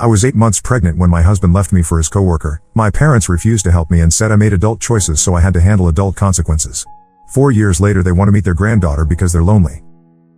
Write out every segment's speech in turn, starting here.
I was 8 months pregnant when my husband left me for his coworker. My parents refused to help me and said I made adult choices, so I had to handle adult consequences. 4 years later they want to meet their granddaughter because they're lonely.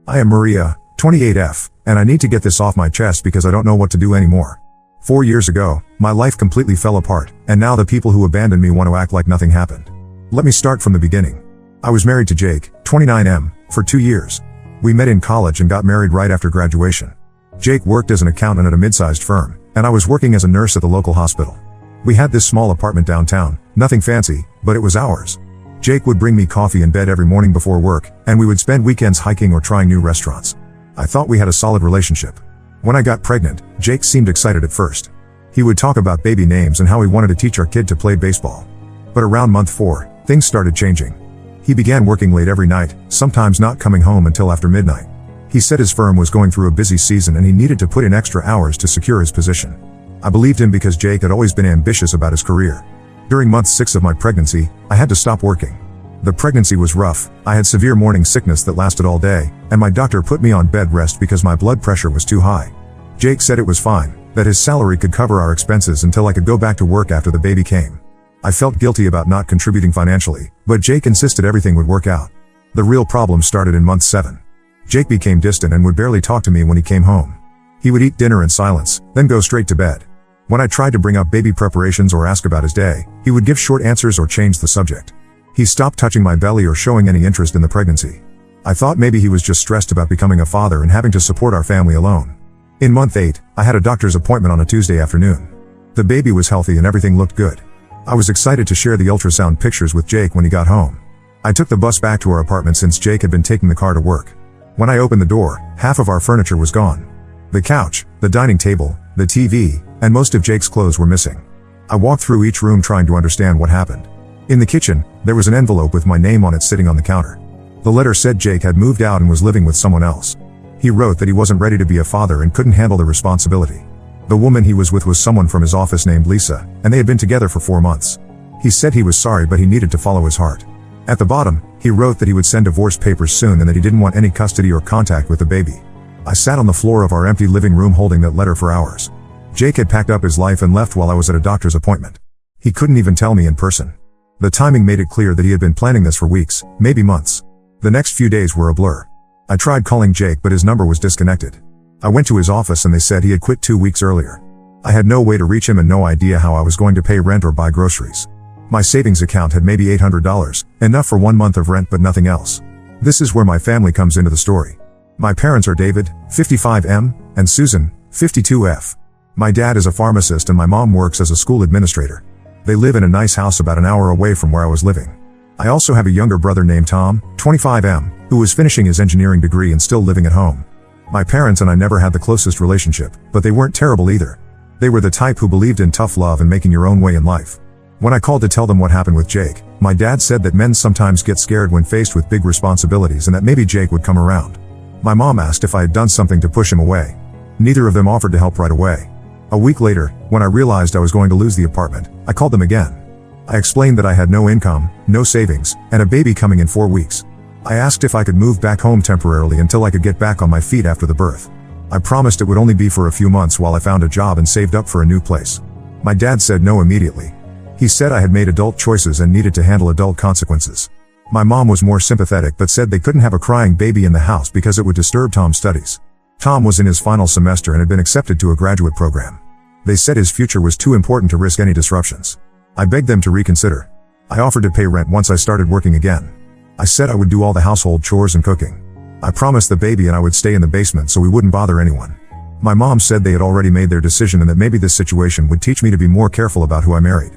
I am Maria, 28F, and I need to get this off my chest because I don't know what to do anymore. 4 years ago, my life completely fell apart, and now the people who abandoned me want to act like nothing happened. Let me start from the beginning. I was married to Jake, 29M, for 2 years. We met in college and got married right after graduation. Jake worked as an accountant at a mid-sized firm, and I was working as a nurse at the local hospital. We had this small apartment downtown, nothing fancy, but it was ours. Jake would bring me coffee in bed every morning before work, and we would spend weekends hiking or trying new restaurants. I thought we had a solid relationship. When I got pregnant, Jake seemed excited at first. He would talk about baby names and how he wanted to teach our kid to play baseball. But around month 4, things started changing. He began working late every night, sometimes not coming home until after midnight. He said his firm was going through a busy season and he needed to put in extra hours to secure his position. I believed him because Jake had always been ambitious about his career. During month 6 of my pregnancy, I had to stop working. The pregnancy was rough. I had severe morning sickness that lasted all day, and my doctor put me on bed rest because my blood pressure was too high. Jake said it was fine, that his salary could cover our expenses until I could go back to work after the baby came. I felt guilty about not contributing financially, but Jake insisted everything would work out. The real problem started in month 7. Jake became distant and would barely talk to me when he came home. He would eat dinner in silence, then go straight to bed. When I tried to bring up baby preparations or ask about his day, he would give short answers or change the subject. He stopped touching my belly or showing any interest in the pregnancy. I thought maybe he was just stressed about becoming a father and having to support our family alone. In month 8, I had a doctor's appointment on a Tuesday afternoon. The baby was healthy and everything looked good. I was excited to share the ultrasound pictures with Jake when he got home. I took the bus back to our apartment since Jake had been taking the car to work. When I opened the door, half of our furniture was gone. The couch, the dining table, the TV, and most of Jake's clothes were missing. I walked through each room trying to understand what happened. In the kitchen, there was an envelope with my name on it sitting on the counter. The letter said Jake had moved out and was living with someone else. He wrote that he wasn't ready to be a father and couldn't handle the responsibility. The woman he was with was someone from his office named Lisa, and they had been together for 4 months. He said he was sorry but he needed to follow his heart. At the bottom, he wrote that he would send divorce papers soon and that he didn't want any custody or contact with the baby. I sat on the floor of our empty living room holding that letter for hours. Jake had packed up his life and left while I was at a doctor's appointment. He couldn't even tell me in person. The timing made it clear that he had been planning this for weeks, maybe months. The next few days were a blur. I tried calling Jake but his number was disconnected. I went to his office and they said he had quit 2 weeks earlier. I had no way to reach him and no idea how I was going to pay rent or buy groceries. My savings account had maybe $800, enough for 1 month of rent but nothing else. This is where my family comes into the story. My parents are David, 55M, and Susan, 52F. My dad is a pharmacist and my mom works as a school administrator. They live in a nice house about an hour away from where I was living. I also have a younger brother named Tom, 25M, who was finishing his engineering degree and still living at home. My parents and I never had the closest relationship, but they weren't terrible either. They were the type who believed in tough love and making your own way in life. When I called to tell them what happened with Jake, my dad said that men sometimes get scared when faced with big responsibilities and that maybe Jake would come around. My mom asked if I had done something to push him away. Neither of them offered to help right away. A week later, when I realized I was going to lose the apartment, I called them again. I explained that I had no income, no savings, and a baby coming in 4 weeks. I asked if I could move back home temporarily until I could get back on my feet after the birth. I promised it would only be for a few months while I found a job and saved up for a new place. My dad said no immediately. He said I had made adult choices and needed to handle adult consequences. My mom was more sympathetic but said they couldn't have a crying baby in the house because it would disturb Tom's studies. Tom was in his final semester and had been accepted to a graduate program. They said his future was too important to risk any disruptions. I begged them to reconsider. I offered to pay rent once I started working again. I said I would do all the household chores and cooking. I promised the baby and I would stay in the basement so we wouldn't bother anyone. My mom said they had already made their decision and that maybe this situation would teach me to be more careful about who I married.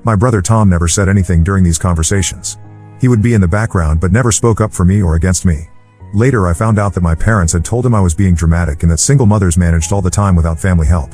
My brother Tom never said anything during these conversations. He would be in the background but never spoke up for me or against me. Later I found out that my parents had told him I was being dramatic and that single mothers managed all the time without family help.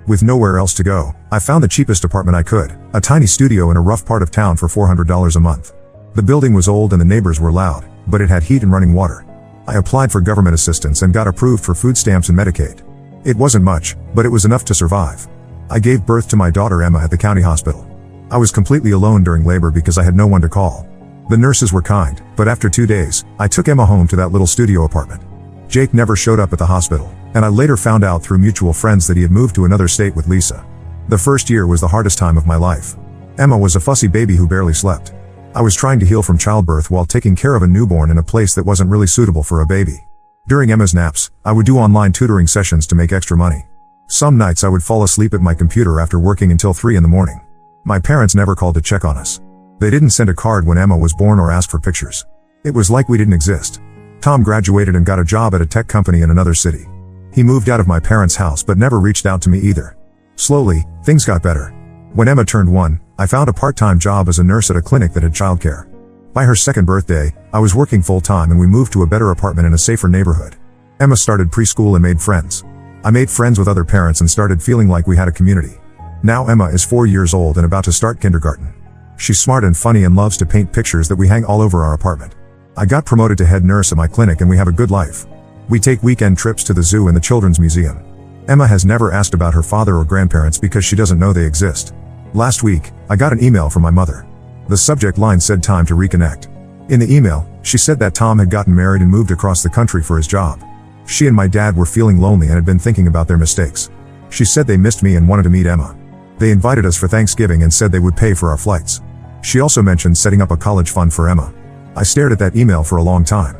With nowhere else to go, I found the cheapest apartment I could, a tiny studio in a rough part of town for $400 a month. The building was old and the neighbors were loud, but it had heat and running water. I applied for government assistance and got approved for food stamps and Medicaid. It wasn't much, but it was enough to survive. I gave birth to my daughter Emma at the county hospital. I was completely alone during labor because I had no one to call. The nurses were kind, but after 2 days, I took Emma home to that little studio apartment. Jake never showed up at the hospital. and I later found out through mutual friends that he had moved to another state with Lisa. The first year was the hardest time of my life. Emma was a fussy baby who barely slept. I was trying to heal from childbirth while taking care of a newborn in a place that wasn't really suitable for a baby. During Emma's naps, I would do online tutoring sessions to make extra money. Some nights I would fall asleep at my computer after working until 3 in the morning. My parents never called to check on us. They didn't send a card when Emma was born or ask for pictures. It was like we didn't exist. Tom graduated and got a job at a tech company in another city. He moved out of my parents' house but never reached out to me either. Slowly, things got better. When Emma turned 1, I found a part-time job as a nurse at a clinic that had childcare. By her second birthday, I was working full-time and we moved to a better apartment in a safer neighborhood. Emma started preschool and made friends. I made friends with other parents and started feeling like we had a community. Now Emma is 4 years old and about to start kindergarten. She's smart and funny and loves to paint pictures that we hang all over our apartment. I got promoted to head nurse at my clinic and we have a good life. We take weekend trips to the zoo and the children's museum. Emma has never asked about her father or grandparents because she doesn't know they exist. Last week, I got an email from my mother. The subject line said time to reconnect. In the email, she said that Tom had gotten married and moved across the country for his job. She and my dad were feeling lonely and had been thinking about their mistakes. She said they missed me and wanted to meet Emma. They invited us for Thanksgiving and said they would pay for our flights. She also mentioned setting up a college fund for Emma. I stared at that email for a long time.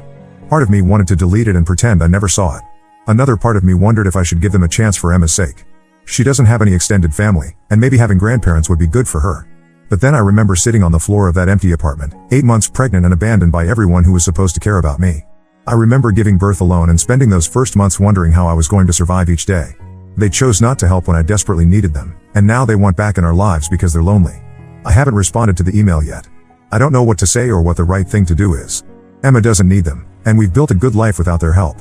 Part of me wanted to delete it and pretend I never saw it. Another part of me wondered if I should give them a chance for Emma's sake. She doesn't have any extended family, and maybe having grandparents would be good for her. But then I remember sitting on the floor of that empty apartment, 8 months pregnant and abandoned by everyone who was supposed to care about me. I remember giving birth alone and spending those first months wondering how I was going to survive each day. They chose not to help when I desperately needed them, and now they want back in our lives because they're lonely. I haven't responded to the email yet. I don't know what to say or what the right thing to do is. Emma doesn't need them, and we've built a good life without their help.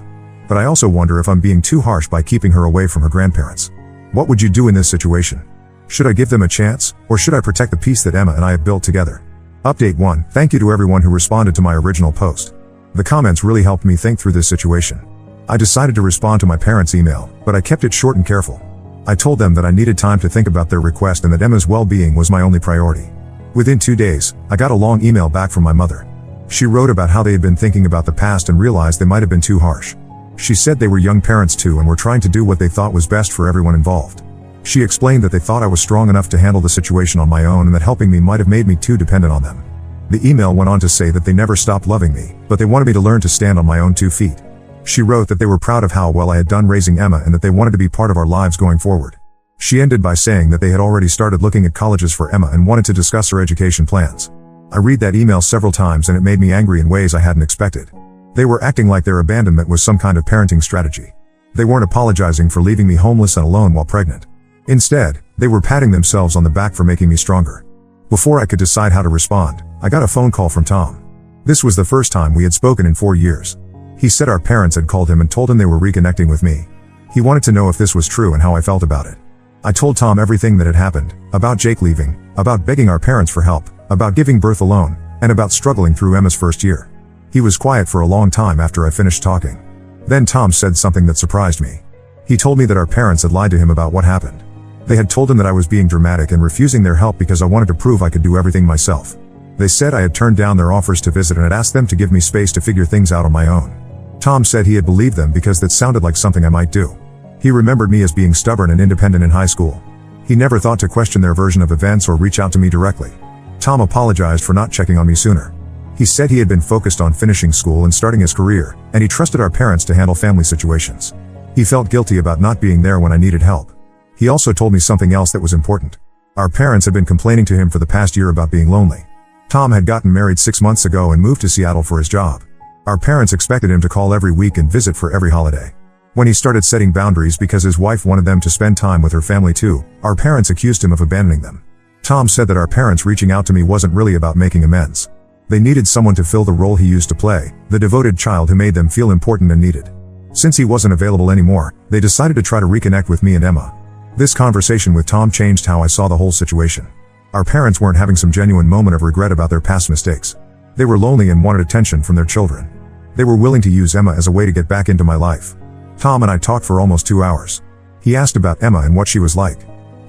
But I also wonder if I'm being too harsh by keeping her away from her grandparents. What would you do in this situation? Should I give them a chance, or should I protect the peace that Emma and I have built together? Update 1. Thank you to everyone who responded to my original post. The comments really helped me think through this situation. I decided to respond to my parents' email, but I kept it short and careful. I told them that I needed time to think about their request and that Emma's well-being was my only priority. Within 2 days, I got a long email back from my mother. She wrote about how they had been thinking about the past and realized they might have been too harsh. She said they were young parents too and were trying to do what they thought was best for everyone involved. She explained that they thought I was strong enough to handle the situation on my own and that helping me might have made me too dependent on them. The email went on to say that they never stopped loving me, but they wanted me to learn to stand on my own 2 feet. She wrote that they were proud of how well I had done raising Emma and that they wanted to be part of our lives going forward. She ended by saying that they had already started looking at colleges for Emma and wanted to discuss her education plans. I read that email several times and it made me angry in ways I hadn't expected. They were acting like their abandonment was some kind of parenting strategy. They weren't apologizing for leaving me homeless and alone while pregnant. Instead, they were patting themselves on the back for making me stronger. Before I could decide how to respond, I got a phone call from Tom. This was the first time we had spoken in 4 years. He said our parents had called him and told him they were reconnecting with me. He wanted to know if this was true and how I felt about it. I told Tom everything that had happened, about Jake leaving, about begging our parents for help, about giving birth alone, and about struggling through Emma's first year. He was quiet for a long time after I finished talking. Then Tom said something that surprised me. He told me that our parents had lied to him about what happened. They had told him that I was being dramatic and refusing their help because I wanted to prove I could do everything myself. They said I had turned down their offers to visit and had asked them to give me space to figure things out on my own. Tom said he had believed them because that sounded like something I might do. He remembered me as being stubborn and independent in high school. He never thought to question their version of events or reach out to me directly. Tom apologized for not checking on me sooner. He said he had been focused on finishing school and starting his career, and he trusted our parents to handle family situations. He felt guilty about not being there when I needed help. He also told me something else that was important. Our parents had been complaining to him for the past year about being lonely. Tom had gotten married 6 months ago and moved to Seattle for his job. Our parents expected him to call every week and visit for every holiday. When he started setting boundaries because his wife wanted them to spend time with her family too, our parents accused him of abandoning them. Tom said that our parents reaching out to me wasn't really about making amends. They needed someone to fill the role he used to play, the devoted child who made them feel important and needed. Since he wasn't available anymore, they decided to try to reconnect with me and Emma. This conversation with Tom changed how I saw the whole situation. Our parents weren't having some genuine moment of regret about their past mistakes. They were lonely and wanted attention from their children. They were willing to use Emma as a way to get back into my life. Tom and I talked for almost 2 hours. He asked about Emma and what she was like.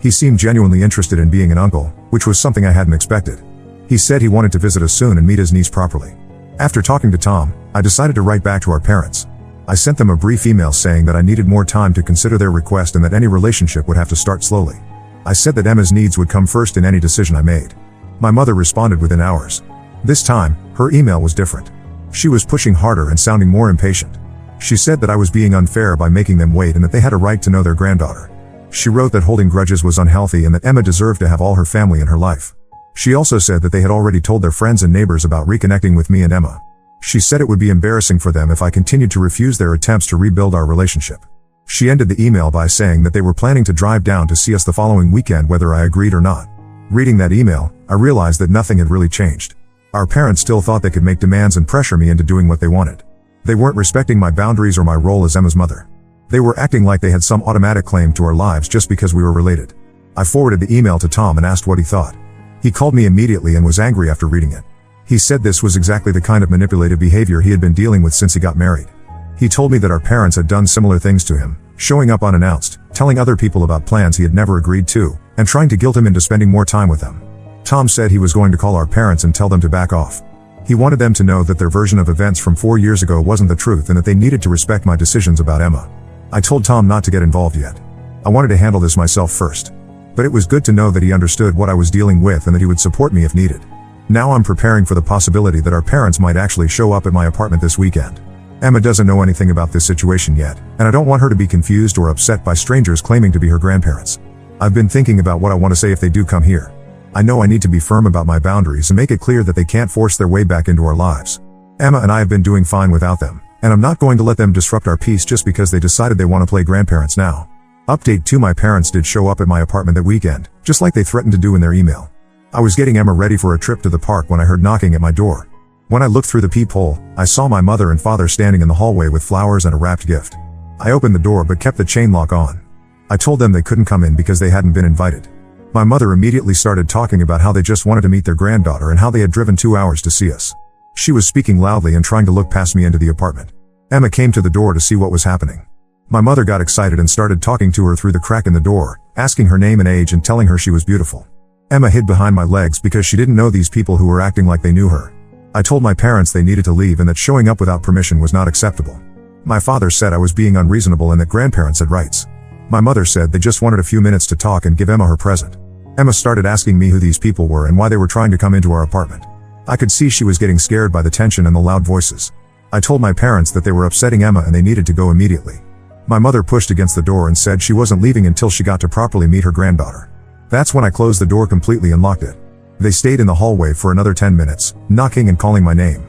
He seemed genuinely interested in being an uncle, which was something I hadn't expected. He said he wanted to visit us soon and meet his niece properly. After talking to Tom, I decided to write back to our parents. I sent them a brief email saying that I needed more time to consider their request and that any relationship would have to start slowly. I said that Emma's needs would come first in any decision I made. My mother responded within hours. This time, her email was different. She was pushing harder and sounding more impatient. She said that I was being unfair by making them wait and that they had a right to know their granddaughter. She wrote that holding grudges was unhealthy and that Emma deserved to have all her family in her life. She also said that they had already told their friends and neighbors about reconnecting with me and Emma. She said it would be embarrassing for them if I continued to refuse their attempts to rebuild our relationship. She ended the email by saying that they were planning to drive down to see us the following weekend whether I agreed or not. Reading that email, I realized that nothing had really changed. Our parents still thought they could make demands and pressure me into doing what they wanted. They weren't respecting my boundaries or my role as Emma's mother. They were acting like they had some automatic claim to our lives just because we were related. I forwarded the email to Tom and asked what he thought. He called me immediately and was angry after reading it. He said this was exactly the kind of manipulative behavior he had been dealing with since he got married. He told me that our parents had done similar things to him, showing up unannounced, telling other people about plans he had never agreed to, and trying to guilt him into spending more time with them. Tom said he was going to call our parents and tell them to back off. He wanted them to know that their version of events from 4 years ago wasn't the truth and that they needed to respect my decisions about Emma. I told Tom not to get involved yet. I wanted to handle this myself first. But it was good to know that he understood what I was dealing with and that he would support me if needed. Now I'm preparing for the possibility that our parents might actually show up at my apartment this weekend. Emma doesn't know anything about this situation yet, and I don't want her to be confused or upset by strangers claiming to be her grandparents. I've been thinking about what I want to say if they do come here. I know I need to be firm about my boundaries and make it clear that they can't force their way back into our lives. Emma and I have been doing fine without them, and I'm not going to let them disrupt our peace just because they decided they want to play grandparents now. Update 2: my parents did show up at my apartment that weekend, just like they threatened to do in their email. I was getting Emma ready for a trip to the park when I heard knocking at my door. When I looked through the peephole, I saw my mother and father standing in the hallway with flowers and a wrapped gift. I opened the door but kept the chain lock on. I told them they couldn't come in because they hadn't been invited. My mother immediately started talking about how they just wanted to meet their granddaughter and how they had driven 2 hours to see us. She was speaking loudly and trying to look past me into the apartment. Emma came to the door to see what was happening. My mother got excited and started talking to her through the crack in the door, asking her name and age and telling her she was beautiful. Emma hid behind my legs because she didn't know these people who were acting like they knew her. I told my parents they needed to leave and that showing up without permission was not acceptable. My father said I was being unreasonable and that grandparents had rights. My mother said they just wanted a few minutes to talk and give Emma her present. Emma started asking me who these people were and why they were trying to come into our apartment. I could see she was getting scared by the tension and the loud voices. I told my parents that they were upsetting Emma and they needed to go immediately. My mother pushed against the door and said she wasn't leaving until she got to properly meet her granddaughter. That's when I closed the door completely and locked it. They stayed in the hallway for another 10 minutes, knocking and calling my name.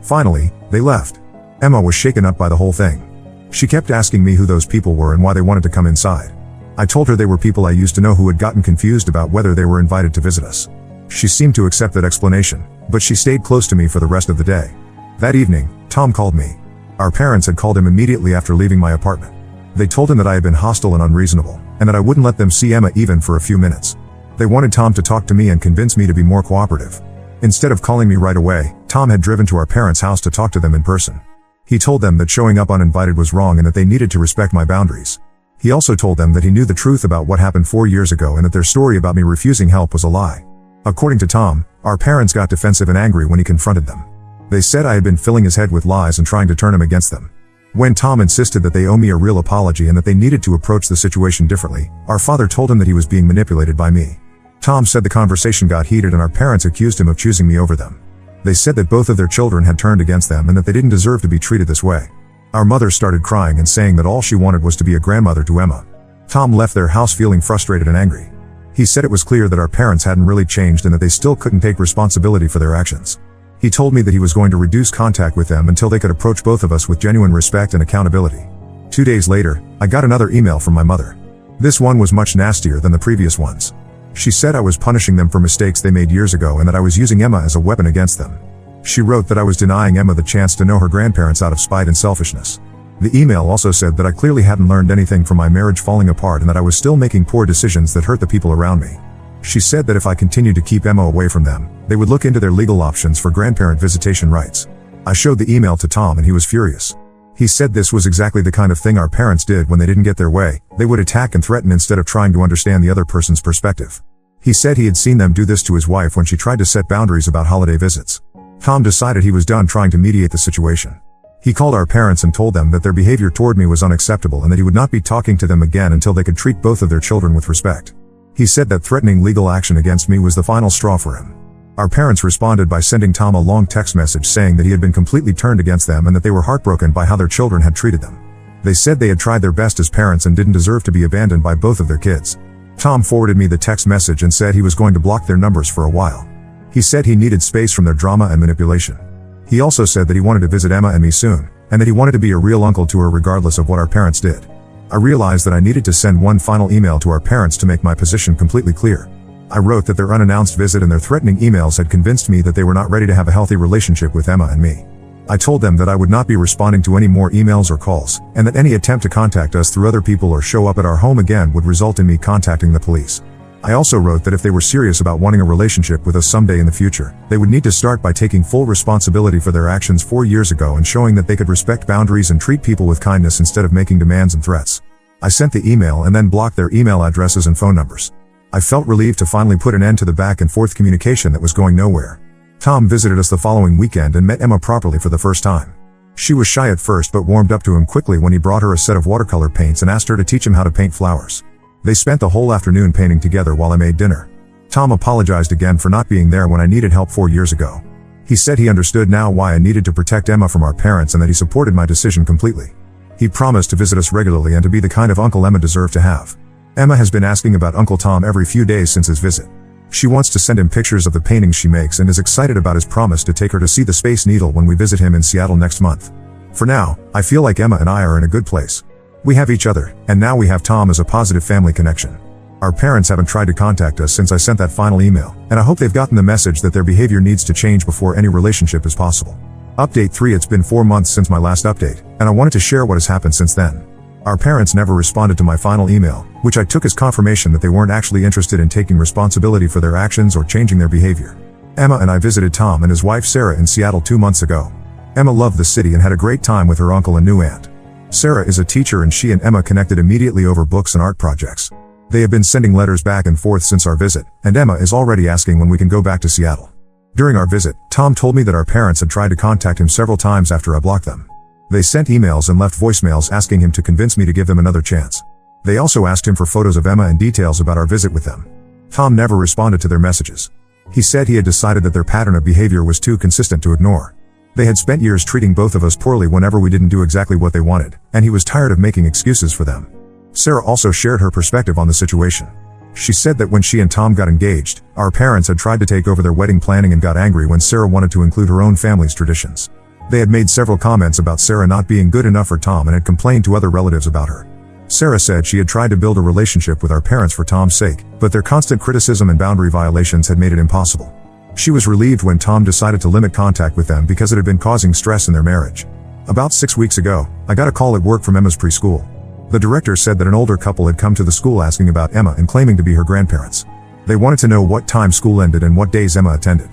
Finally, they left. Emma was shaken up by the whole thing. She kept asking me who those people were and why they wanted to come inside. I told her they were people I used to know who had gotten confused about whether they were invited to visit us. She seemed to accept that explanation, but she stayed close to me for the rest of the day. That evening, Tom called me. Our parents had called him immediately after leaving my apartment. They told him that I had been hostile and unreasonable, and that I wouldn't let them see Emma even for a few minutes. They wanted Tom to talk to me and convince me to be more cooperative. Instead of calling me right away, Tom had driven to our parents' house to talk to them in person. He told them that showing up uninvited was wrong and that they needed to respect my boundaries. He also told them that he knew the truth about what happened 4 years ago and that their story about me refusing help was a lie. According to Tom, our parents got defensive and angry when he confronted them. They said I had been filling his head with lies and trying to turn him against them. When Tom insisted that they owe me a real apology and that they needed to approach the situation differently, our father told him that he was being manipulated by me. Tom said the conversation got heated and our parents accused him of choosing me over them. They said that both of their children had turned against them and that they didn't deserve to be treated this way. Our mother started crying and saying that all she wanted was to be a grandmother to Emma. Tom left their house feeling frustrated and angry. He said it was clear that our parents hadn't really changed and that they still couldn't take responsibility for their actions. He told me that he was going to reduce contact with them until they could approach both of us with genuine respect and accountability. 2 days later, I got another email from my mother. This one was much nastier than the previous ones. She said I was punishing them for mistakes they made years ago and that I was using Emma as a weapon against them. She wrote that I was denying Emma the chance to know her grandparents out of spite and selfishness. The email also said that I clearly hadn't learned anything from my marriage falling apart and that I was still making poor decisions that hurt the people around me. She said that if I continued to keep Emma away from them, they would look into their legal options for grandparent visitation rights. I showed the email to Tom and he was furious. He said this was exactly the kind of thing our parents did when they didn't get their way. They would attack and threaten instead of trying to understand the other person's perspective. He said he had seen them do this to his wife when she tried to set boundaries about holiday visits. Tom decided he was done trying to mediate the situation. He called our parents and told them that their behavior toward me was unacceptable and that he would not be talking to them again until they could treat both of their children with respect. He said that threatening legal action against me was the final straw for him. Our parents responded by sending Tom a long text message saying that he had been completely turned against them and that they were heartbroken by how their children had treated them. They said they had tried their best as parents and didn't deserve to be abandoned by both of their kids. Tom forwarded me the text message and said he was going to block their numbers for a while. He said he needed space from their drama and manipulation. He also said that he wanted to visit Emma and me soon, and that he wanted to be a real uncle to her regardless of what our parents did. I realized that I needed to send one final email to our parents to make my position completely clear. I wrote that their unannounced visit and their threatening emails had convinced me that they were not ready to have a healthy relationship with Emma and me. I told them that I would not be responding to any more emails or calls, and that any attempt to contact us through other people or show up at our home again would result in me contacting the police. I also wrote that if they were serious about wanting a relationship with us someday in the future, they would need to start by taking full responsibility for their actions 4 years ago and showing that they could respect boundaries and treat people with kindness instead of making demands and threats. I sent the email and then blocked their email addresses and phone numbers. I felt relieved to finally put an end to the back and forth communication that was going nowhere. Tom visited us the following weekend and met Emma properly for the first time. She was shy at first but warmed up to him quickly when he brought her a set of watercolor paints and asked her to teach him how to paint flowers. They spent the whole afternoon painting together while I made dinner. Tom apologized again for not being there when I needed help 4 years ago. He said he understood now why I needed to protect Emma from our parents and that he supported my decision completely. He promised to visit us regularly and to be the kind of uncle Emma deserved to have. Emma has been asking about Uncle Tom every few days since his visit. She wants to send him pictures of the paintings she makes and is excited about his promise to take her to see the Space Needle when we visit him in Seattle next month. For now, I feel like Emma and I are in a good place. We have each other, and now we have Tom as a positive family connection. Our parents haven't tried to contact us since I sent that final email, and I hope they've gotten the message that their behavior needs to change before any relationship is possible. Update 3: It's been 4 months since my last update, and I wanted to share what has happened since then. Our parents never responded to my final email, which I took as confirmation that they weren't actually interested in taking responsibility for their actions or changing their behavior. Emma and I visited Tom and his wife Sarah in Seattle 2 months ago. Emma loved the city and had a great time with her uncle and new aunt. Sarah is a teacher and she and Emma connected immediately over books and art projects. They have been sending letters back and forth since our visit, and Emma is already asking when we can go back to Seattle. During our visit, Tom told me that our parents had tried to contact him several times after I blocked them. They sent emails and left voicemails asking him to convince me to give them another chance. They also asked him for photos of Emma and details about our visit with them. Tom never responded to their messages. He said he had decided that their pattern of behavior was too consistent to ignore. They had spent years treating both of us poorly whenever we didn't do exactly what they wanted, and he was tired of making excuses for them. Sarah also shared her perspective on the situation. She said that when she and Tom got engaged, our parents had tried to take over their wedding planning and got angry when Sarah wanted to include her own family's traditions. They had made several comments about Sarah not being good enough for Tom and had complained to other relatives about her. Sarah said she had tried to build a relationship with our parents for Tom's sake, but their constant criticism and boundary violations had made it impossible. She was relieved when Tom decided to limit contact with them because it had been causing stress in their marriage. About 6 weeks ago, I got a call at work from Emma's preschool. The director said that an older couple had come to the school asking about Emma and claiming to be her grandparents. They wanted to know what time school ended and what days Emma attended.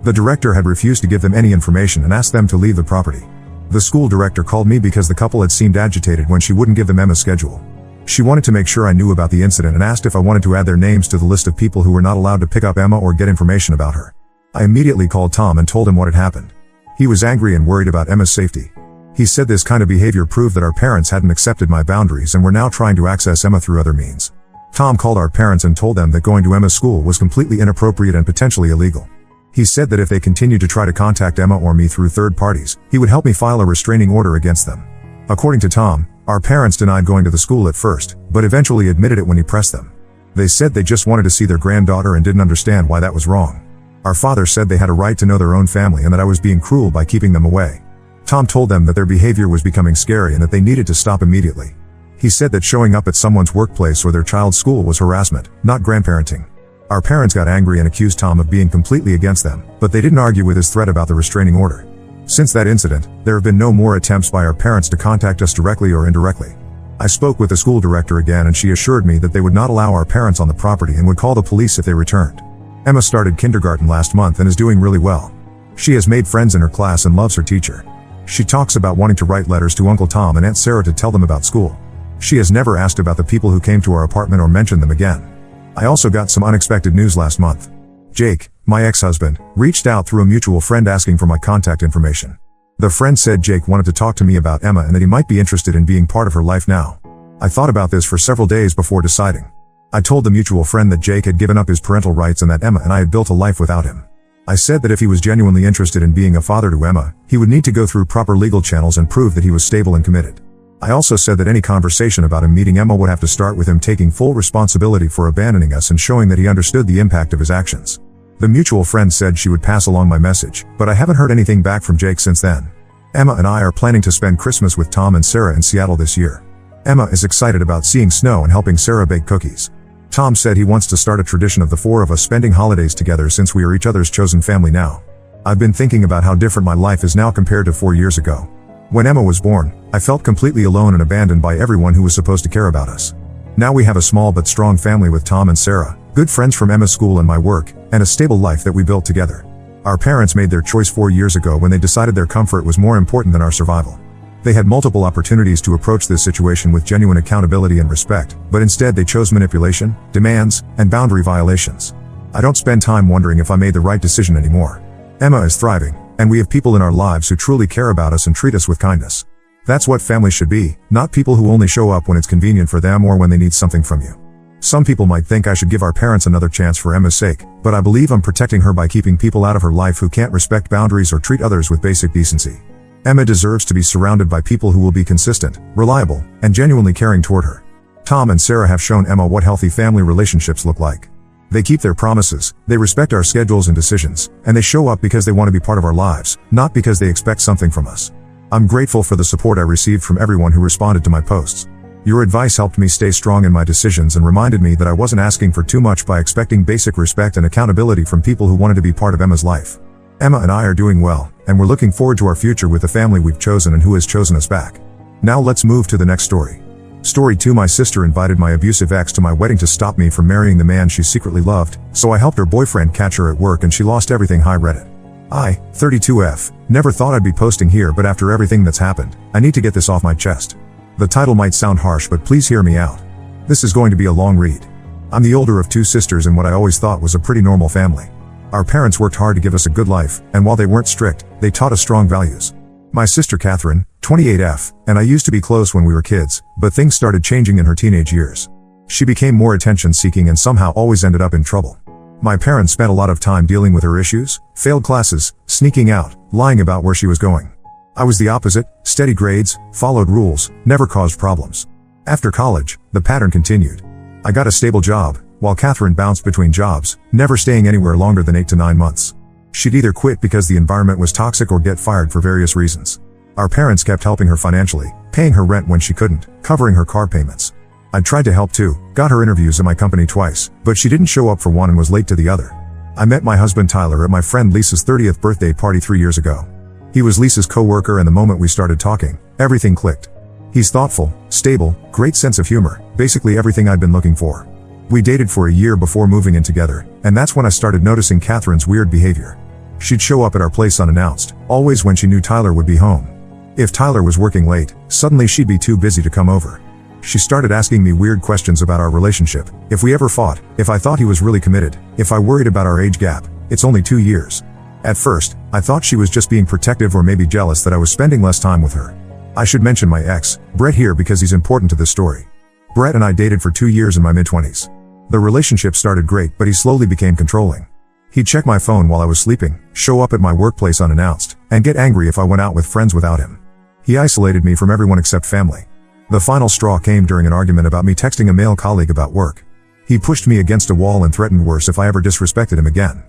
The director had refused to give them any information and asked them to leave the property. The school director called me because the couple had seemed agitated when she wouldn't give them Emma's schedule. She wanted to make sure I knew about the incident and asked if I wanted to add their names to the list of people who were not allowed to pick up Emma or get information about her. I immediately called Tom and told him what had happened. He was angry and worried about Emma's safety. He said this kind of behavior proved that our parents hadn't accepted my boundaries and were now trying to access Emma through other means. Tom called our parents and told them that going to Emma's school was completely inappropriate and potentially illegal. He said that if they continued to try to contact Emma or me through third parties, he would help me file a restraining order against them. According to Tom, our parents denied going to the school at first, but eventually admitted it when he pressed them. They said they just wanted to see their granddaughter and didn't understand why that was wrong. Our father said they had a right to know their own family and that I was being cruel by keeping them away. Tom told them that their behavior was becoming scary and that they needed to stop immediately. He said that showing up at someone's workplace or their child's school was harassment, not grandparenting. Our parents got angry and accused Tom of being completely against them, but they didn't argue with his threat about the restraining order. Since that incident, there have been no more attempts by our parents to contact us directly or indirectly. I spoke with the school director again and she assured me that they would not allow our parents on the property and would call the police if they returned. Emma started kindergarten last month and is doing really well. She has made friends in her class and loves her teacher. She talks about wanting to write letters to Uncle Tom and Aunt Sarah to tell them about school. She has never asked about the people who came to our apartment or mentioned them again. I also got some unexpected news last month. Jake, my ex-husband, reached out through a mutual friend asking for my contact information. The friend said Jake wanted to talk to me about Emma and that he might be interested in being part of her life now. I thought about this for several days before deciding. I told the mutual friend that Jake had given up his parental rights and that Emma and I had built a life without him. I said that if he was genuinely interested in being a father to Emma, he would need to go through proper legal channels and prove that he was stable and committed. I also said that any conversation about him meeting Emma would have to start with him taking full responsibility for abandoning us and showing that he understood the impact of his actions. The mutual friend said she would pass along my message, but I haven't heard anything back from Jake since then. Emma and I are planning to spend Christmas with Tom and Sarah in Seattle this year. Emma is excited about seeing snow and helping Sarah bake cookies. Tom said he wants to start a tradition of the four of us spending holidays together since we are each other's chosen family now. I've been thinking about how different my life is now compared to 4 years ago. When Emma was born, I felt completely alone and abandoned by everyone who was supposed to care about us. Now we have a small but strong family with Tom and Sarah, good friends from Emma's school and my work, and a stable life that we built together. Our parents made their choice 4 years ago when they decided their comfort was more important than our survival. They had multiple opportunities to approach this situation with genuine accountability and respect, but instead they chose manipulation, demands, and boundary violations. I don't spend time wondering if I made the right decision anymore. Emma is thriving, and we have people in our lives who truly care about us and treat us with kindness. That's what family should be, not people who only show up when it's convenient for them or when they need something from you. Some people might think I should give our parents another chance for Emma's sake, but I believe I'm protecting her by keeping people out of her life who can't respect boundaries or treat others with basic decency. Emma deserves to be surrounded by people who will be consistent, reliable, and genuinely caring toward her. Tom and Sarah have shown Emma what healthy family relationships look like. They keep their promises, they respect our schedules and decisions, and they show up because they want to be part of our lives, not because they expect something from us. I'm grateful for the support I received from everyone who responded to my posts. Your advice helped me stay strong in my decisions and reminded me that I wasn't asking for too much by expecting basic respect and accountability from people who wanted to be part of Emma's life. Emma and I are doing well, and we're looking forward to our future with the family we've chosen and who has chosen us back. Now let's move to the next story. Story 2. My sister invited my abusive ex to my wedding to stop me from marrying the man she secretly loved, so I helped her boyfriend catch her at work and she lost everything. Hi Reddit. I, 32F, never thought I'd be posting here, but after everything that's happened, I need to get this off my chest. The title might sound harsh, but please hear me out. This is going to be a long read. I'm the older of 2 sisters in what I always thought was a pretty normal family. Our parents worked hard to give us a good life, and while they weren't strict, they taught us strong values. My sister Catherine, 28F, and I used to be close when we were kids, but things started changing in her teenage years. She became more attention-seeking and somehow always ended up in trouble. My parents spent a lot of time dealing with her issues, failed classes, sneaking out, lying about where she was going. I was the opposite, steady grades, followed rules, never caused problems. After college, the pattern continued. I got a stable job, while Catherine bounced between jobs, never staying anywhere longer than 8 to 9 months. She'd either quit because the environment was toxic or get fired for various reasons. Our parents kept helping her financially, paying her rent when she couldn't, covering her car payments. I tried to help too, got her interviews at my company twice, but she didn't show up for one and was late to the other. I met my husband Tyler at my friend Lisa's 30th birthday party 3 years ago. He was Lisa's coworker, and the moment we started talking, everything clicked. He's thoughtful, stable, great sense of humor, basically everything I'd been looking for. We dated for a year before moving in together, and that's when I started noticing Catherine's weird behavior. She'd show up at our place unannounced, always when she knew Tyler would be home. If Tyler was working late, suddenly she'd be too busy to come over. She started asking me weird questions about our relationship, if we ever fought, if I thought he was really committed, if I worried about our age gap. It's only 2 years. At first, I thought she was just being protective or maybe jealous that I was spending less time with her. I should mention my ex, Brett, here because he's important to this story. Brett and I dated for 2 years in my mid-20s. The relationship started great, but he slowly became controlling. He'd check my phone while I was sleeping, show up at my workplace unannounced, and get angry if I went out with friends without him. He isolated me from everyone except family. The final straw came during an argument about me texting a male colleague about work. He pushed me against a wall and threatened worse if I ever disrespected him again.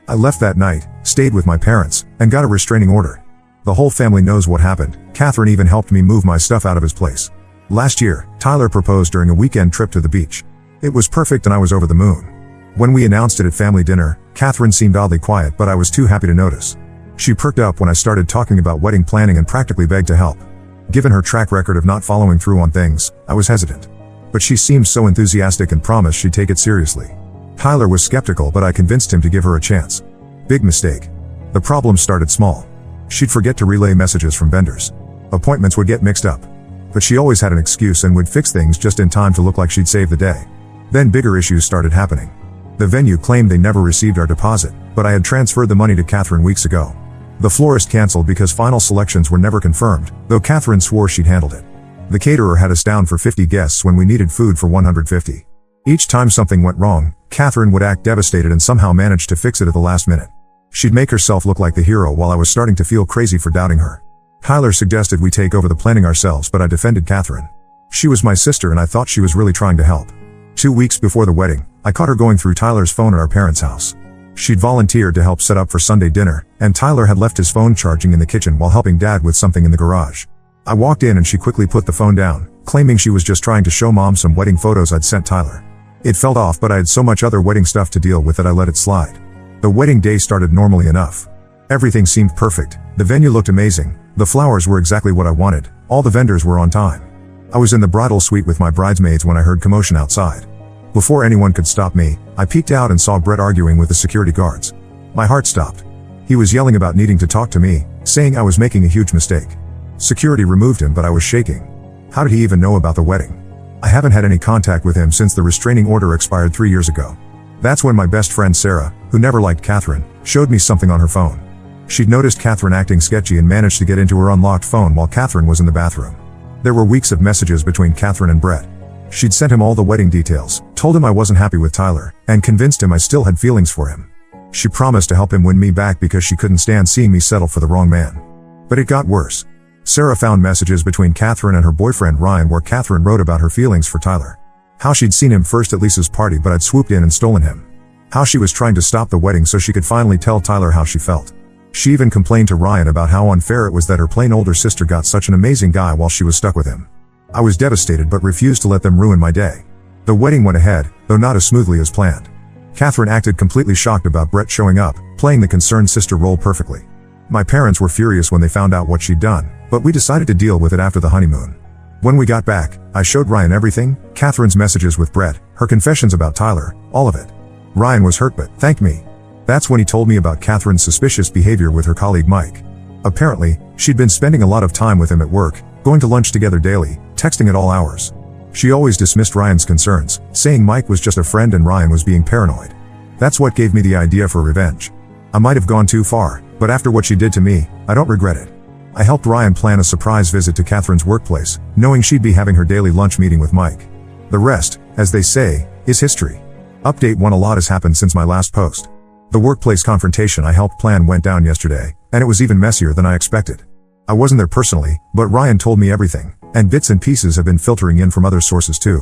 I left that night, stayed with my parents, and got a restraining order. The whole family knows what happened. Catherine even helped me move my stuff out of his place. Last year, Tyler proposed during a weekend trip to the beach. It was perfect and I was over the moon. When we announced it at family dinner, Catherine seemed oddly quiet, but I was too happy to notice. She perked up when I started talking about wedding planning and practically begged to help. Given her track record of not following through on things, I was hesitant. But she seemed so enthusiastic and promised she'd take it seriously. Tyler was skeptical, but I convinced him to give her a chance. Big mistake. The problem started small. She'd forget to relay messages from vendors. Appointments would get mixed up. But she always had an excuse and would fix things just in time to look like she'd saved the day. Then bigger issues started happening. The venue claimed they never received our deposit, but I had transferred the money to Catherine weeks ago. The florist canceled because final selections were never confirmed, though Catherine swore she'd handled it. The caterer had us down for 50 guests when we needed food for 150. Each time something went wrong, Catherine would act devastated and somehow manage to fix it at the last minute. She'd make herself look like the hero while I was starting to feel crazy for doubting her. Tyler suggested we take over the planning ourselves, but I defended Catherine. She was my sister and I thought she was really trying to help. 2 weeks before the wedding, I caught her going through Tyler's phone at our parents' house. She'd volunteered to help set up for Sunday dinner, and Tyler had left his phone charging in the kitchen while helping Dad with something in the garage. I walked in and she quickly put the phone down, claiming she was just trying to show Mom some wedding photos I'd sent Tyler. It felt off, but I had so much other wedding stuff to deal with that I let it slide. The wedding day started normally enough. Everything seemed perfect, the venue looked amazing, the flowers were exactly what I wanted, all the vendors were on time. I was in the bridal suite with my bridesmaids when I heard commotion outside. Before anyone could stop me, I peeked out and saw Brett arguing with the security guards. My heart stopped. He was yelling about needing to talk to me, saying I was making a huge mistake. Security removed him, but I was shaking. How did he even know about the wedding? I haven't had any contact with him since the restraining order expired 3 years ago. That's when my best friend Sarah, who never liked Catherine, showed me something on her phone. She'd noticed Catherine acting sketchy and managed to get into her unlocked phone while Catherine was in the bathroom. There were weeks of messages between Catherine and Brett. She'd sent him all the wedding details, told him I wasn't happy with Tyler, and convinced him I still had feelings for him. She promised to help him win me back because she couldn't stand seeing me settle for the wrong man. But it got worse. Sarah found messages between Catherine and her boyfriend Ryan where Catherine wrote about her feelings for Tyler. How she'd seen him first at Lisa's party but had swooped in and stolen him. How she was trying to stop the wedding so she could finally tell Tyler how she felt. She even complained to Ryan about how unfair it was that her plain older sister got such an amazing guy while she was stuck with him. I was devastated but refused to let them ruin my day. The wedding went ahead, though not as smoothly as planned. Catherine acted completely shocked about Brett showing up, playing the concerned sister role perfectly. My parents were furious when they found out what she'd done, but we decided to deal with it after the honeymoon. When we got back, I showed Ryan everything, Catherine's messages with Brett, her confessions about Tyler, all of it. Ryan was hurt but thanked me. That's when he told me about Catherine's suspicious behavior with her colleague Mike. Apparently, she'd been spending a lot of time with him at work, going to lunch together daily, texting at all hours. She always dismissed Ryan's concerns, saying Mike was just a friend and Ryan was being paranoid. That's what gave me the idea for revenge. I might have gone too far, but after what she did to me, I don't regret it. I helped Ryan plan a surprise visit to Catherine's workplace, knowing she'd be having her daily lunch meeting with Mike. The rest, as they say, is history. Update 1: A lot has happened since my last post. The workplace confrontation I helped plan went down yesterday, and it was even messier than I expected. I wasn't there personally, but Ryan told me everything, and bits and pieces have been filtering in from other sources too.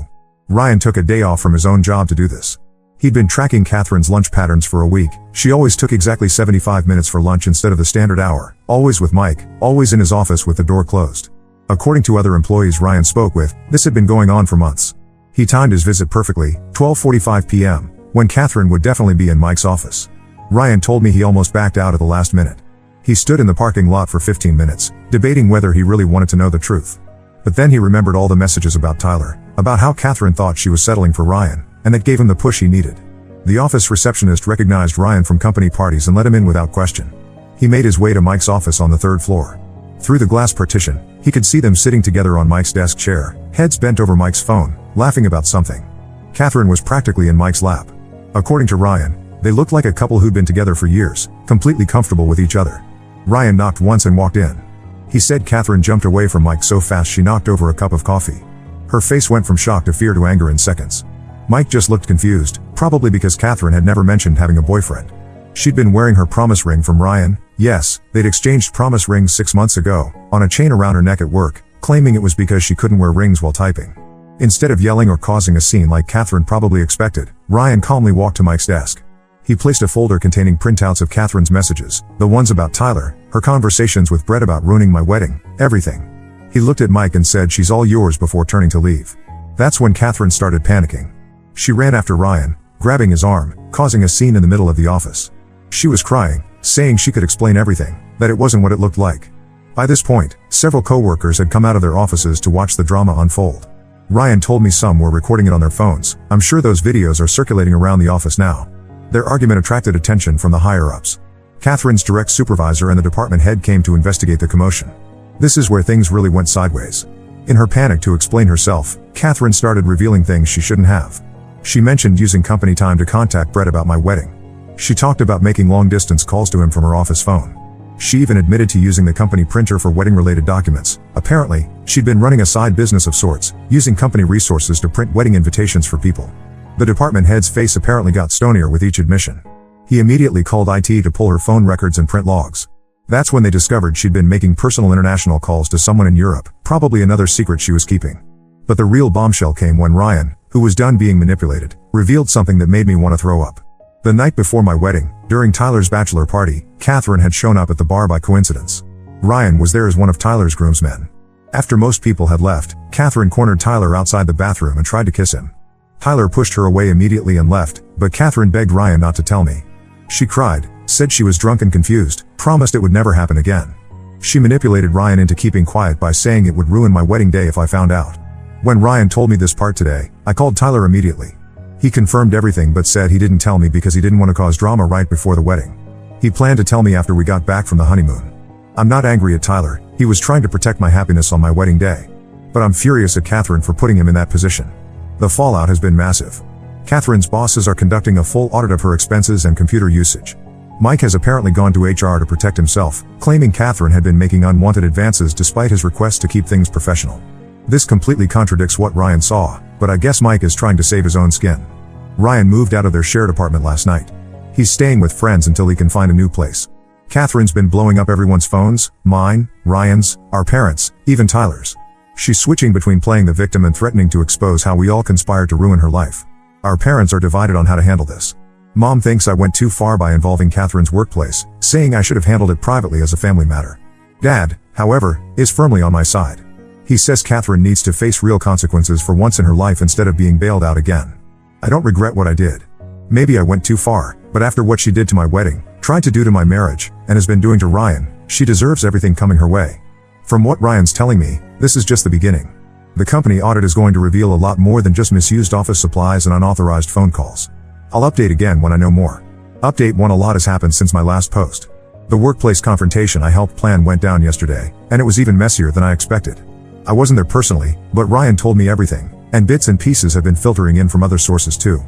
Ryan took a day off from his own job to do this. He'd been tracking Catherine's lunch patterns for a week. She always took exactly 75 minutes for lunch instead of the standard hour, always with Mike, always in his office with the door closed. According to other employees Ryan spoke with, this had been going on for months. He timed his visit perfectly, 12:45 p.m., when Catherine would definitely be in Mike's office. Ryan told me he almost backed out at the last minute. He stood in the parking lot for 15 minutes, debating whether he really wanted to know the truth. But then he remembered all the messages about Tyler, about how Catherine thought she was settling for Ryan, and that gave him the push he needed. The office receptionist recognized Ryan from company parties and let him in without question. He made his way to Mike's office on the 3rd floor. Through the glass partition, he could see them sitting together on Mike's desk chair, heads bent over Mike's phone, laughing about something. Catherine was practically in Mike's lap. According to Ryan, they looked like a couple who'd been together for years, completely comfortable with each other. Ryan knocked once and walked in. He said Catherine jumped away from Mike so fast she knocked over a cup of coffee. Her face went from shock to fear to anger in seconds. Mike just looked confused, probably because Catherine had never mentioned having a boyfriend. She'd been wearing her promise ring from Ryan. Yes, they'd exchanged promise rings 6 months ago, on a chain around her neck at work, claiming it was because she couldn't wear rings while typing. Instead of yelling or causing a scene like Catherine probably expected, Ryan calmly walked to Mike's desk. He placed a folder containing printouts of Catherine's messages, the ones about Tyler, her conversations with Brett about ruining my wedding, everything. He looked at Mike and said, "She's all yours," before turning to leave. That's when Catherine started panicking. She ran after Ryan, grabbing his arm, causing a scene in the middle of the office. She was crying, saying she could explain everything, that it wasn't what it looked like. By this point, several coworkers had come out of their offices to watch the drama unfold. Ryan told me some were recording it on their phones. I'm sure those videos are circulating around the office now. Their argument attracted attention from the higher-ups. Catherine's direct supervisor and the department head came to investigate the commotion. This is where things really went sideways. In her panic to explain herself, Catherine started revealing things she shouldn't have. She mentioned using company time to contact Brett about my wedding. She talked about making long-distance calls to him from her office phone. She even admitted to using the company printer for wedding-related documents. Apparently, she'd been running a side business of sorts, using company resources to print wedding invitations for people. The department head's face apparently got stonier with each admission. He immediately called IT to pull her phone records and print logs. That's when they discovered she'd been making personal international calls to someone in Europe, probably another secret she was keeping. But the real bombshell came when Ryan, who was done being manipulated, revealed something that made me want to throw up. The night before my wedding, during Tyler's bachelor party, Catherine had shown up at the bar by coincidence. Ryan was there as one of Tyler's groomsmen. After most people had left, Catherine cornered Tyler outside the bathroom and tried to kiss him. Tyler pushed her away immediately and left, but Catherine begged Ryan not to tell me. She cried, said she was drunk and confused, promised it would never happen again. She manipulated Ryan into keeping quiet by saying it would ruin my wedding day if I found out. When Ryan told me this part today, I called Tyler immediately. He confirmed everything but said he didn't tell me because he didn't want to cause drama right before the wedding. He planned to tell me after we got back from the honeymoon. I'm not angry at Tyler, he was trying to protect my happiness on my wedding day. But I'm furious at Catherine for putting him in that position. The fallout has been massive. Catherine's bosses are conducting a full audit of her expenses and computer usage. Mike has apparently gone to HR to protect himself, claiming Catherine had been making unwanted advances despite his request to keep things professional. This completely contradicts what Ryan saw, but I guess Mike is trying to save his own skin. Ryan moved out of their shared apartment last night. He's staying with friends until he can find a new place. Catherine's been blowing up everyone's phones, mine, Ryan's, our parents', even Tyler's. She's switching between playing the victim and threatening to expose how we all conspired to ruin her life. Our parents are divided on how to handle this. Mom thinks I went too far by involving Catherine's workplace, saying I should have handled it privately as a family matter. Dad, however, is firmly on my side. He says Catherine needs to face real consequences for once in her life instead of being bailed out again. I don't regret what I did. Maybe I went too far, but after what she did to my wedding, tried to do to my marriage, and has been doing to Ryan, she deserves everything coming her way. From what Ryan's telling me, this is just the beginning. The company audit is going to reveal a lot more than just misused office supplies and unauthorized phone calls. I'll update again when I know more. Update 1: a lot has happened since my last post. The workplace confrontation I helped plan went down yesterday, and it was even messier than I expected. I wasn't there personally, but Ryan told me everything, and bits and pieces have been filtering in from other sources too.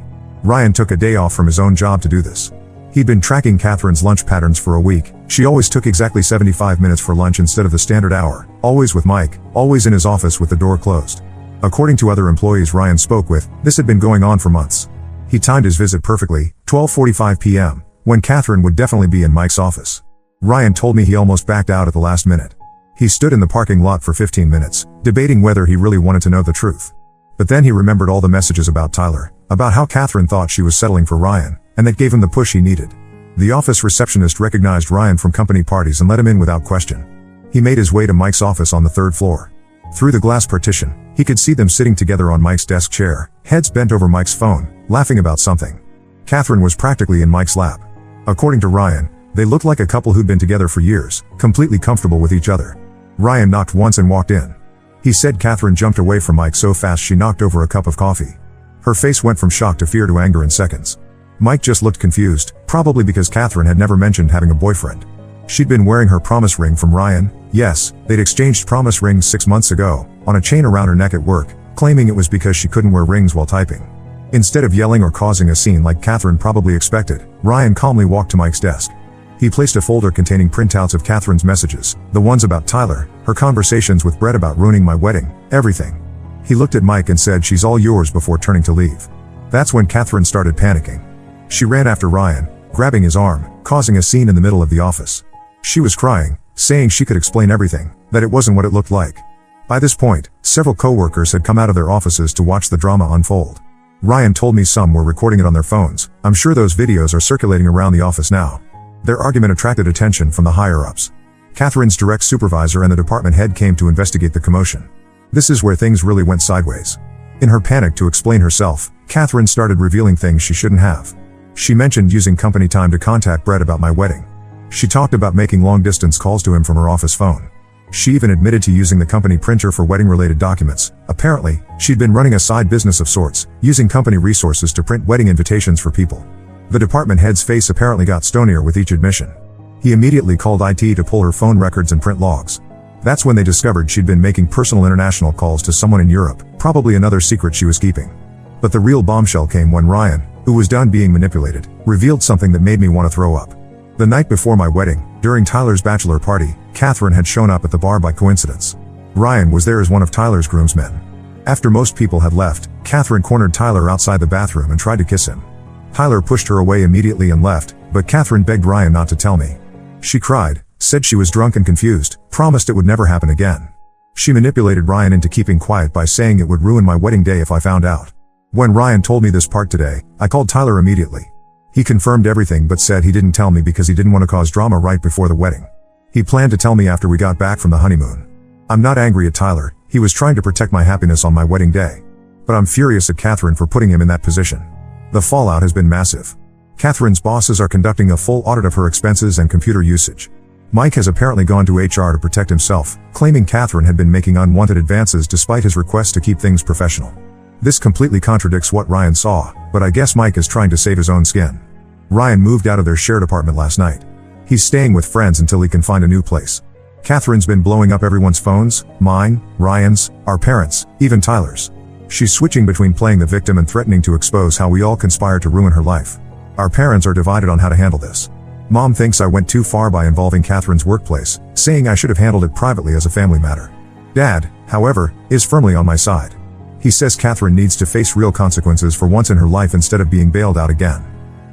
Ryan took a day off from his own job to do this. He'd been tracking Catherine's lunch patterns for a week. She always took exactly 75 minutes for lunch instead of the standard hour, always with Mike, always in his office with the door closed. According to other employees Ryan spoke with, this had been going on for months. He timed his visit perfectly, 12:45 p.m., when Catherine would definitely be in Mike's office. Ryan told me he almost backed out at the last minute. He stood in the parking lot for 15 minutes, debating whether he really wanted to know the truth. But then he remembered all the messages about Tyler, about how Catherine thought she was settling for Ryan, and that gave him the push he needed. The office receptionist recognized Ryan from company parties and let him in without question. He made his way to Mike's office on the 3rd floor. Through the glass partition, he could see them sitting together on Mike's desk chair, heads bent over Mike's phone, laughing about something. Catherine was practically in Mike's lap. According to Ryan, they looked like a couple who'd been together for years, completely comfortable with each other. Ryan knocked once and walked in. He said Catherine jumped away from Mike so fast she knocked over a cup of coffee. Her face went from shock to fear to anger in seconds. Mike just looked confused, probably because Catherine had never mentioned having a boyfriend. She'd been wearing her promise ring from Ryan. Yes, they'd exchanged promise rings 6 months ago, on a chain around her neck at work, claiming it was because she couldn't wear rings while typing. Instead of yelling or causing a scene like Catherine probably expected, Ryan calmly walked to Mike's desk. He placed a folder containing printouts of Catherine's messages, the ones about Tyler, her conversations with Brett about ruining my wedding, everything. He looked at Mike and said, "She's all yours," before turning to leave. That's when Catherine started panicking. She ran after Ryan, grabbing his arm, causing a scene in the middle of the office. She was crying, saying she could explain everything, that it wasn't what it looked like. By this point, several coworkers had come out of their offices to watch the drama unfold. Ryan told me some were recording it on their phones. I'm sure those videos are circulating around the office now. Their argument attracted attention from the higher-ups. Catherine's direct supervisor and the department head came to investigate the commotion. This is where things really went sideways. In her panic to explain herself, Catherine started revealing things she shouldn't have. She mentioned using company time to contact Brett about my wedding. She talked about making long-distance calls to him from her office phone. She even admitted to using the company printer for wedding-related documents. Apparently, she'd been running a side business of sorts, using company resources to print wedding invitations for people. The department head's face apparently got stonier with each admission. He immediately called IT to pull her phone records and print logs. That's when they discovered she'd been making personal international calls to someone in Europe, probably another secret she was keeping. But the real bombshell came when Ryan, who was done being manipulated, revealed something that made me want to throw up. The night before my wedding, During Tyler's bachelor party, Catherine had shown up at the bar by coincidence. Ryan was there as one of Tyler's groomsmen. After most people had left, Catherine cornered Tyler outside the bathroom and tried to kiss him. Tyler pushed her away immediately and left, but Catherine begged Ryan not to tell me. She cried, said she was drunk and confused, promised it would never happen again. She manipulated Ryan into keeping quiet by saying it would ruin my wedding day if I found out. When Ryan told me this part today, I called Tyler immediately. He confirmed everything but said he didn't tell me because he didn't want to cause drama right before the wedding. He planned to tell me after we got back from the honeymoon. I'm not angry at Tyler, he was trying to protect my happiness on my wedding day. But I'm furious at Catherine for putting him in that position. The fallout has been massive. Catherine's bosses are conducting a full audit of her expenses and computer usage. Mike has apparently gone to HR to protect himself, claiming Catherine had been making unwanted advances despite his request to keep things professional. This completely contradicts what Ryan saw, but I guess Mike is trying to save his own skin. Ryan moved out of their shared apartment last night. He's staying with friends until he can find a new place. Catherine's been blowing up everyone's phones, mine, Ryan's, our parents', even Tyler's. She's switching between playing the victim and threatening to expose how we all conspired to ruin her life. Our parents are divided on how to handle this. Mom thinks I went too far by involving Catherine's workplace, saying I should have handled it privately as a family matter. Dad, however, is firmly on my side. He says Catherine needs to face real consequences for once in her life instead of being bailed out again.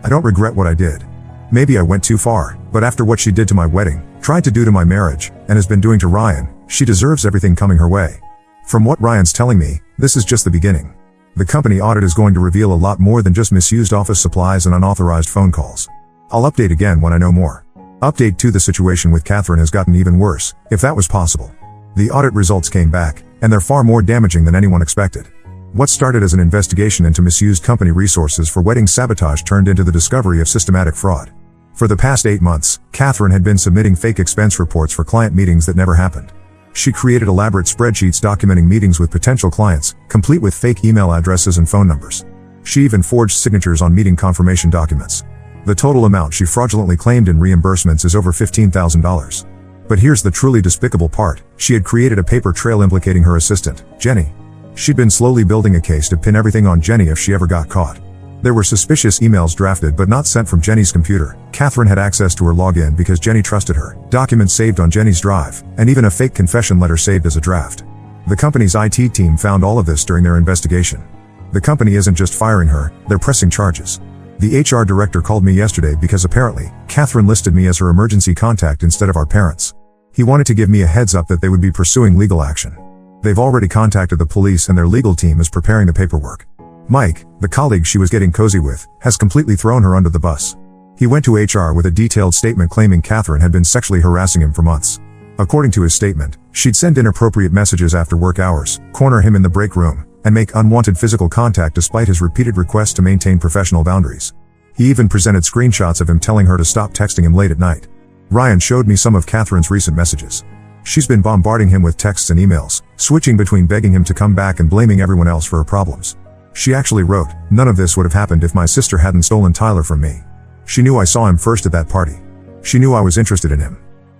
I don't regret what I did. Maybe I went too far, but after what she did to my wedding, tried to do to my marriage, and has been doing to Ryan, she deserves everything coming her way. From what Ryan's telling me, this is just the beginning. The company audit is going to reveal a lot more than just misused office supplies and unauthorized phone calls. I'll update again when I know more. Update 2: the situation with Catherine has gotten even worse, if that was possible. The audit results came back, and they're far more damaging than anyone expected. What started as an investigation into misused company resources for wedding sabotage turned into the discovery of systematic fraud. For the past 8 months, Catherine had been submitting fake expense reports for client meetings that never happened. She created elaborate spreadsheets documenting meetings with potential clients, complete with fake email addresses and phone numbers. She even forged signatures on meeting confirmation documents. The total amount she fraudulently claimed in reimbursements is over $15,000. But here's the truly despicable part: she had created a paper trail implicating her assistant, Jenny. She'd been slowly building a case to pin everything on Jenny if she ever got caught. There were suspicious emails drafted but not sent from Jenny's computer. Catherine had access to her login because Jenny trusted her, documents saved on Jenny's drive, and even a fake confession letter saved as a draft. The company's IT team found all of this during their investigation. The company isn't just firing her, they're pressing charges. The HR director called me yesterday because apparently, Catherine listed me as her emergency contact instead of our parents. He wanted to give me a heads up that they would be pursuing legal action. They've already contacted the police and their legal team is preparing the paperwork. Mike, the colleague she was getting cozy with, has completely thrown her under the bus. He went to HR with a detailed statement claiming Catherine had been sexually harassing him for months. According to his statement, she'd send inappropriate messages after work hours, corner him in the break room, and make unwanted physical contact despite his repeated requests to maintain professional boundaries. He even presented screenshots of him telling her to stop texting him late at night. Ryan showed me some of Catherine's recent messages. She's been bombarding him with texts and emails, switching between begging him to come back and blaming everyone else for her problems. She actually wrote, "None of this would have happened if my sister hadn't stolen Tyler from me." She knew I saw him first at that party. She knew I was interested in him.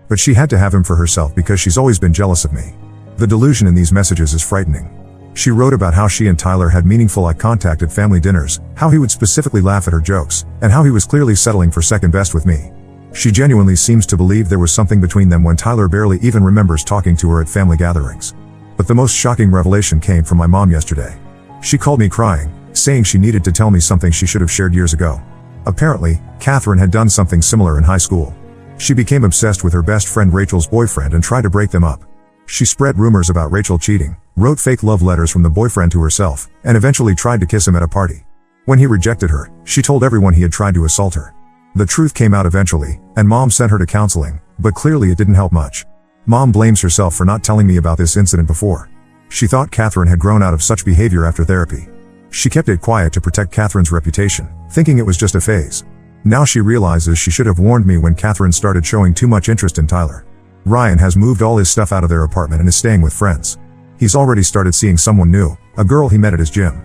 But she had to have him for herself because she's always been jealous of me. The delusion in these messages is frightening. She wrote about how she and Tyler had meaningful eye contact at family dinners, how he would specifically laugh at her jokes, and how he was clearly settling for second best with me. She genuinely seems to believe there was something between them when Tyler barely even remembers talking to her at family gatherings. But the most shocking revelation came from my mom yesterday. She called me crying, saying she needed to tell me something she should have shared years ago. Apparently, Catherine had done something similar in high school. She became obsessed with her best friend Rachel's boyfriend and tried to break them up. She spread rumors about Rachel cheating, wrote fake love letters from the boyfriend to herself, and eventually tried to kiss him at a party. When he rejected her, she told everyone he had tried to assault her. The truth came out eventually, and Mom sent her to counseling, but clearly it didn't help much. Mom blames herself for not telling me about this incident before. She thought Catherine had grown out of such behavior after therapy. She kept it quiet to protect Catherine's reputation, thinking it was just a phase. Now she realizes she should have warned me when Catherine started showing too much interest in Tyler. Ryan has moved all his stuff out of their apartment and is staying with friends. He's already started seeing someone new, a girl he met at his gym.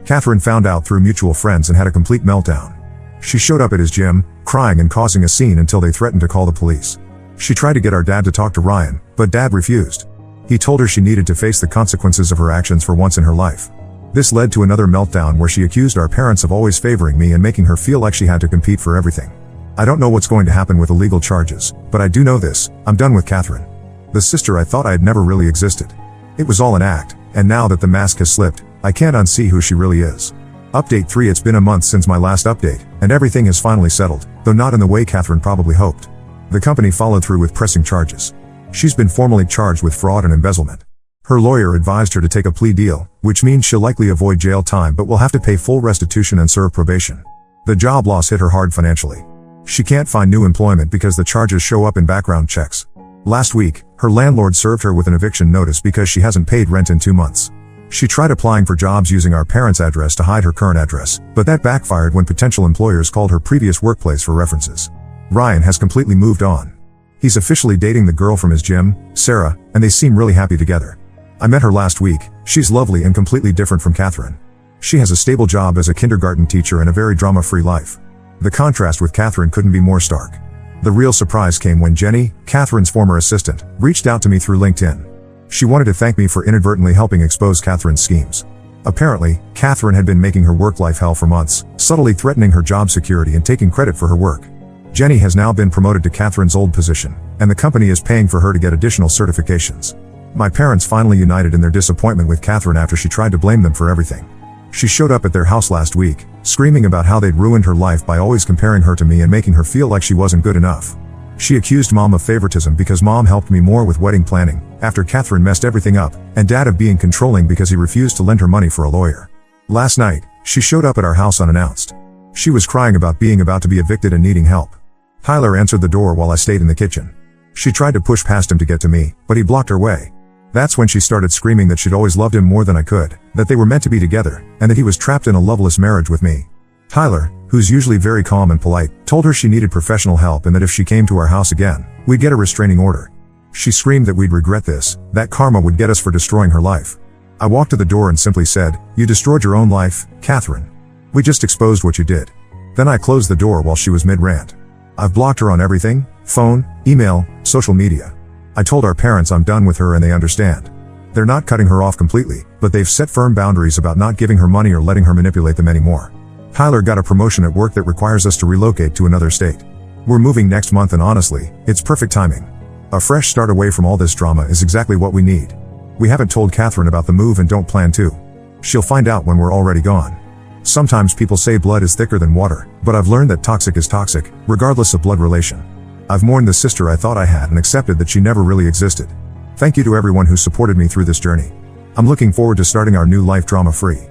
Catherine found out through mutual friends and had a complete meltdown. She showed up at his gym, crying and causing a scene until they threatened to call the police. She tried to get our dad to talk to Ryan, but Dad refused. He told her she needed to face the consequences of her actions for once in her life. This led to another meltdown where she accused our parents of always favoring me and making her feel like she had to compete for everything. I don't know what's going to happen with the legal charges, but I do know this: I'm done with Catherine. The sister I thought I had never really existed. It was all an act, and now that the mask has slipped, I can't unsee who she really is. Update 3. It's been a month since my last update, and everything has finally settled, though not in the way Catherine probably hoped. The company followed through with pressing charges. She's been formally charged with fraud and embezzlement. Her lawyer advised her to take a plea deal, which means she'll likely avoid jail time but will have to pay full restitution and serve probation. The job loss hit her hard financially. She can't find new employment because the charges show up in background checks. Last week, her landlord served her with an eviction notice because she hasn't paid rent in 2 months. She tried applying for jobs using our parents' address to hide her current address, but that backfired when potential employers called her previous workplace for references. Ryan has completely moved on. He's officially dating the girl from his gym, Sarah, and they seem really happy together. I met her last week. She's lovely and completely different from Catherine. She has a stable job as a kindergarten teacher and a very drama-free life. The contrast with Catherine couldn't be more stark. The real surprise came when Jenny, Catherine's former assistant, reached out to me through LinkedIn. She wanted to thank me for inadvertently helping expose Catherine's schemes. Apparently, Catherine had been making her work-life hell for months, subtly threatening her job security and taking credit for her work. Jenny has now been promoted to Catherine's old position, and the company is paying for her to get additional certifications. My parents finally united in their disappointment with Catherine after she tried to blame them for everything. She showed up at their house last week, screaming about how they'd ruined her life by always comparing her to me and making her feel like she wasn't good enough. She accused Mom of favoritism because Mom helped me more with wedding planning, after Catherine messed everything up, and Dad of being controlling because he refused to lend her money for a lawyer. Last night, she showed up at our house unannounced. She was crying about being about to be evicted and needing help. Tyler answered the door while I stayed in the kitchen. She tried to push past him to get to me, but he blocked her way. That's when she started screaming that she'd always loved him more than I could, that they were meant to be together, and that he was trapped in a loveless marriage with me. Tyler, who's usually very calm and polite, told her she needed professional help and that if she came to our house again, we'd get a restraining order. She screamed that we'd regret this, that karma would get us for destroying her life. I walked to the door and simply said, "You destroyed your own life, Catherine. We just exposed what you did." Then I closed the door while she was mid-rant. I've blocked her on everything: phone, email, social media. I told our parents I'm done with her and they understand. They're not cutting her off completely, but they've set firm boundaries about not giving her money or letting her manipulate them anymore. Tyler got a promotion at work that requires us to relocate to another state. We're moving next month and honestly, it's perfect timing. A fresh start away from all this drama is exactly what we need. We haven't told Catherine about the move and don't plan to. She'll find out when we're already gone. Sometimes people say blood is thicker than water, but I've learned that toxic is toxic, regardless of blood relation. I've mourned the sister I thought I had and accepted that she never really existed. Thank you to everyone who supported me through this journey. I'm looking forward to starting our new life drama-free.